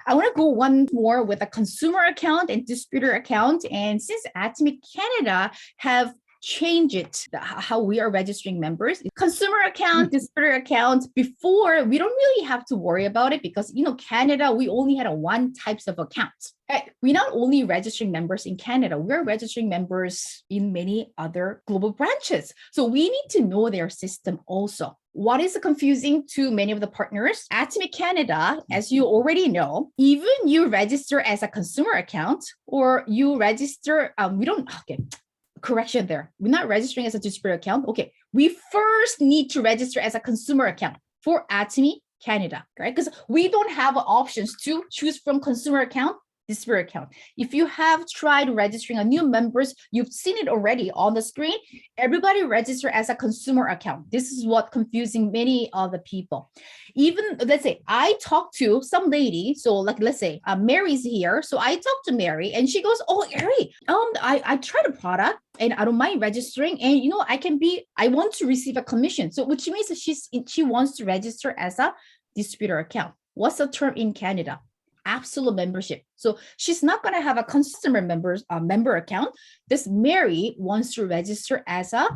I want to go one more with a consumer account and distributor account. And since Atomy Canada have changed it, how we are registering members, consumer account, distributor account, before we don't really have to worry about it because, Canada, we only had a one types of accounts. We're not only registering members in Canada, we're registering members in many other global branches. So we need to know their system also. What is confusing to many of the partners? Atomy Canada, as you already know, even you register as a consumer account or you register, correction there. We're not registering as a distributor account. Okay, we first need to register as a consumer account for Atomy Canada, right? Because we don't have options to choose from consumer account, distributor account. If you have tried registering a new members, you've seen it already on the screen. Everybody register as a consumer account. This is what confusing many of the people. Even let's say I talked to some lady. So let's say Mary's here. So I talked to Mary and she goes, "Oh, Mary, I tried a product and I don't mind registering. And I want to receive a commission." So which means that she wants to register as a distributor account. What's the term in Canada? Absolute membership. So she's not going to have a customer member account. This Mary wants to register as a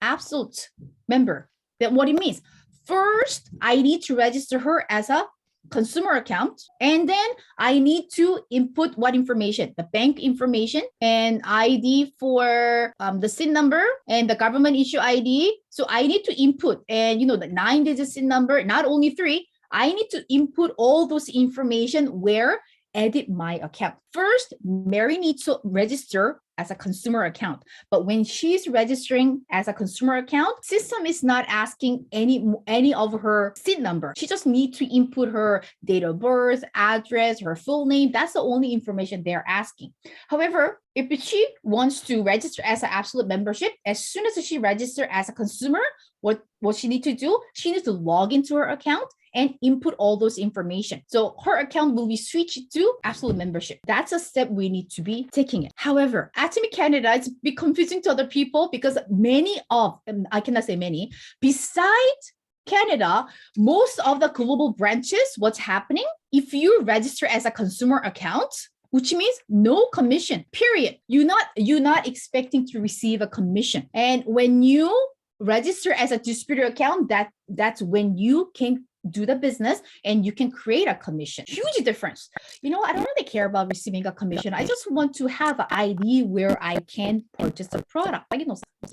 absolute member. Then what it means? First, I need to register her as a consumer account, and then I need to input what information? The bank information and ID for the SIN number and the government issue ID. So I need to input, and the 9-digit SIN number, not only 3. I need to input all those information where edit my account. First, Mary needs to register as a consumer account. But when she's registering as a consumer account, system is not asking any of her SIN number. She just needs to input her date of birth, address, her full name. That's the only information they're asking. However, if she wants to register as an absolute membership, as soon as she registers as a consumer, what she needs to do, she needs to log into her account and input all those information. So her account will be switched to absolute membership. That's a step we need to be taking it. However, Atomy Canada, it's a bit confusing to other people because I cannot say many, besides Canada, most of the global branches, what's happening, if you register as a consumer account, which means no commission, period. You're not expecting to receive a commission. And when you register as a distributor account, that's when you can do the business and you can create a commission. Huge difference. I don't really care about receiving a commission. I just want to have an ID where I can purchase a product.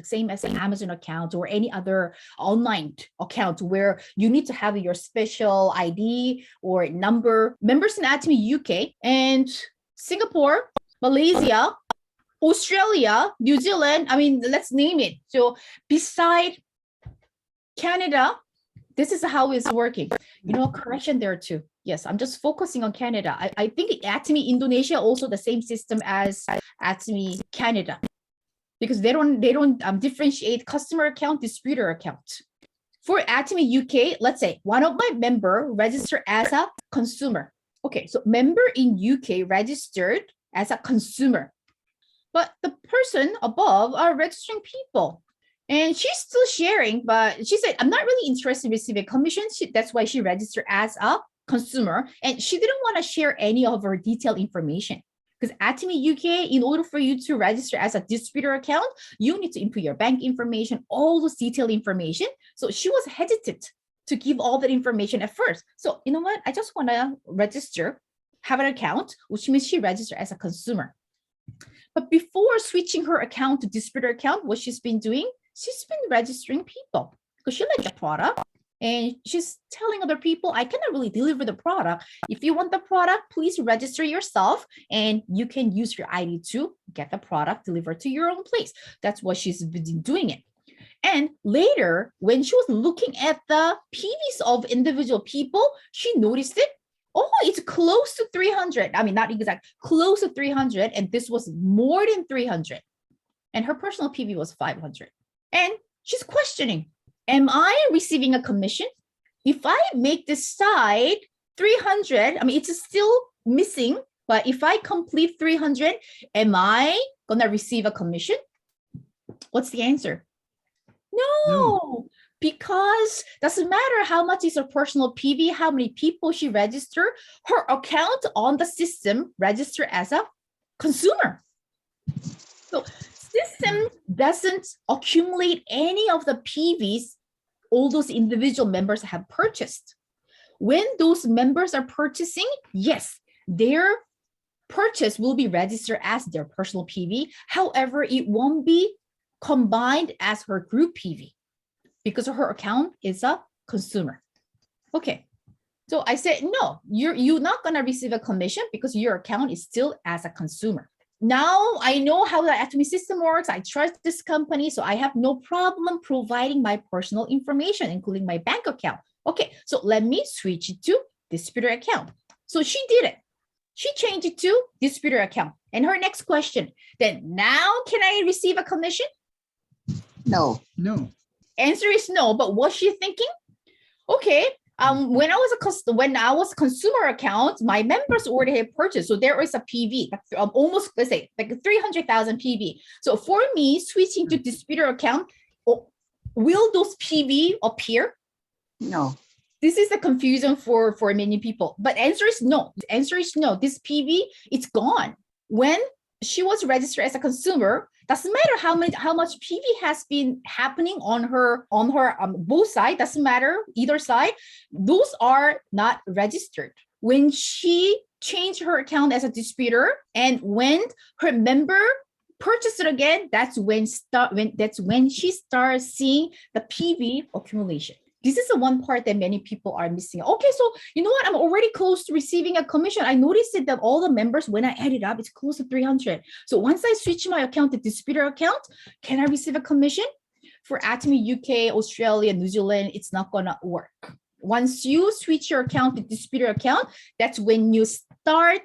Same as an Amazon account or any other online account where you need to have your special ID or number. Members in Atomy UK and Singapore, Malaysia, Australia, New Zealand, let's name it. So beside Canada, this is how it's working. Correction there too. Yes, I'm just focusing on Canada. I think Atomy Indonesia also the same system as Atomy Canada because they don't differentiate customer account, distributor account. For Atomy UK, let's say one of my member registered as a consumer. Okay, so member in UK registered as a consumer, but the person above are registering people. And she's still sharing, but she said, I'm not really interested in receiving commission. That's why she registered as a consumer. And she didn't want to share any of her detailed information. Because Atomy UK, in order for you to register as a distributor account, you need to input your bank information, all those detailed information. So she was hesitant to give all that information at first. So you know what? I just want to register, have an account, which means she registered as a consumer. But before switching her account to distributor account, what she's been doing, she's been registering people because she likes the product and she's telling other people, I cannot really deliver the product. If you want the product, please register yourself and you can use your ID to get the product delivered to your own place. That's what she's been doing it. And later, when she was looking at the PVs of individual people, she noticed it. Oh, it's close to 300. Not exact, close to 300. And this was more than 300. And her personal PV was 500. And she's questioning, am I receiving a commission? If I make this side 300, it's still missing, but if I complete 300, am I going to receive a commission? What's the answer? No. Because doesn't matter how much is her personal PV, how many people she registered, her account on the system registered as a consumer. So system doesn't accumulate any of the PVs all those individual members have purchased. When those members are purchasing, yes, their purchase will be registered as their personal PV. However, it won't be combined as her group PV because her account is a consumer. Okay, so I said, no, you're not gonna receive a commission because your account is still as a consumer. Now I know how the Atomy system works. I trust this company, so I have no problem providing my personal information, including my bank account. Okay, so let me switch it to distributor account. So she did it. She changed it to distributor account. And her next question, then now can I receive a commission? No. No. Answer is no, but what's she thinking? Okay, when I was consumer account, my members already have purchased, so there is a PV, almost, let's say, like 300,000 PV. So for me, switching to distributor account, will those PV appear? No. This is the confusion for many people. But answer is no. The answer is no. This PV, it's gone. When she was registered as a consumer, doesn't matter how much PV has been happening on her both sides, doesn't matter either side. Those are not registered. When she changed her account as a distributor and when her member purchased it again, that's when she starts seeing the PV accumulation. This is the one part that many people are missing. Okay, so you know what? I'm already close to receiving a commission. I noticed that all the members, when I add it up, it's close to 300. So once I switch my account to distributor account, can I receive a commission? For Atomy UK, Australia, New Zealand, it's not gonna work. Once you switch your account to distributor account, that's when you start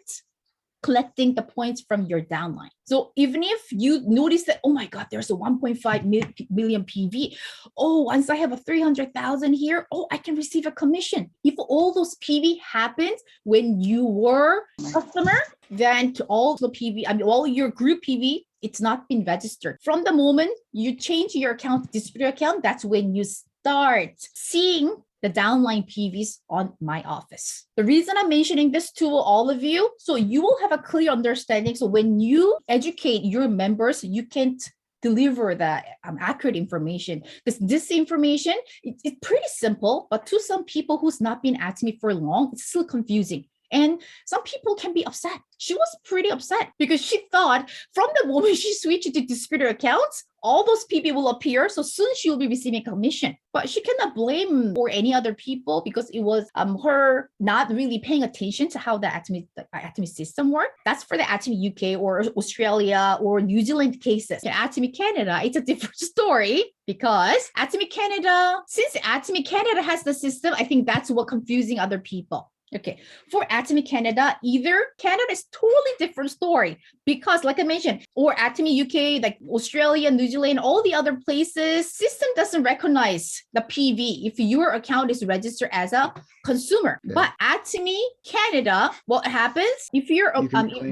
collecting the points from your downline. So even if you notice that, oh my God, there's a 1.5 million PV. Oh, once I have a 300,000 here, oh, I can receive a commission. If all those PV happens when you were a customer, then to all the PV, all your group PV, it's not been registered. From the moment you change your account to distributor account, that's when you start seeing the downline PVs on my office. The reason I'm mentioning this to all of you, so you will have a clear understanding. So when you educate your members, you can deliver the accurate information, because this information, it's pretty simple, but to some people who's not been at me for long, it's still confusing. And some people can be upset. She was pretty upset because she thought from the moment she switched to distributor accounts, all those PV will appear. So soon she will be receiving a commission. But she cannot blame for any other people because it was her not really paying attention to how the Atomy system works. That's for the Atomy UK or Australia or New Zealand cases. In Atomy Canada, it's a different story because Atomy Canada, since Atomy Canada has the system, I think that's what confusing other people. Okay, for Atomy Canada, either Canada is totally different story because like I mentioned, or Atomy UK, like Australia, New Zealand, all the other places, system doesn't recognize the PV if your account is registered as a consumer. Okay. But Atomy Canada, what happens if you're,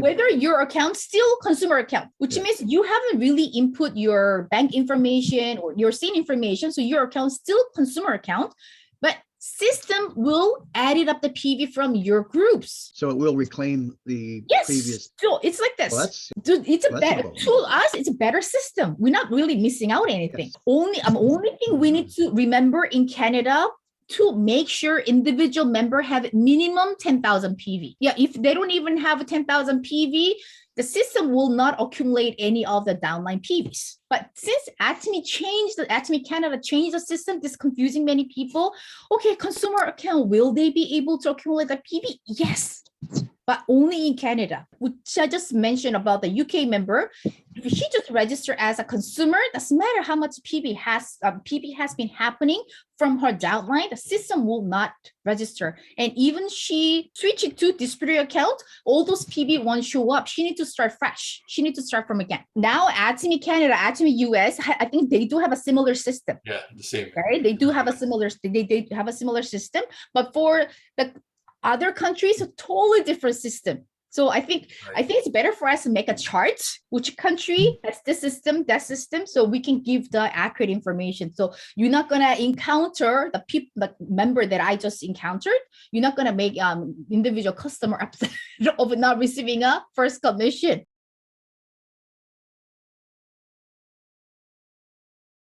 whether your account still consumer account, which means you haven't really input your bank information or your SIN information, so your account still consumer account, but system will add it up the PV from your groups. So it will reclaim the previous. So it's like this. Well, it's a better to us. It's a better system. We're not really missing out anything. Yes. Only thing we need to remember in Canada to make sure individual member have minimum 10,000 PV. Yeah, if they don't even have a 10,000 PV, the system will not accumulate any of the downline PVs. But since Atomy Canada changed the system, this confusing many people. Okay, consumer account, will they be able to accumulate the PV? Yes, but only in Canada, which I just mentioned about the UK member. If she just registered as a consumer, doesn't matter how much PV has been happening from her downline, the system will not register. And even she switch it to distributor account, all those PV won't show up. She needs to start fresh. She needs to start from again. Now, Atomy Canada, Atomy US, I think they do have a similar system. Yeah, the same. Right? They do have a similar. They have a similar system, but for the other countries, a totally different system. So I think it's better for us to make a chart, which country has this system, that system, so we can give the accurate information. So you're not gonna encounter the member that I just encountered. You're not gonna make individual customer upset of not receiving a first commission.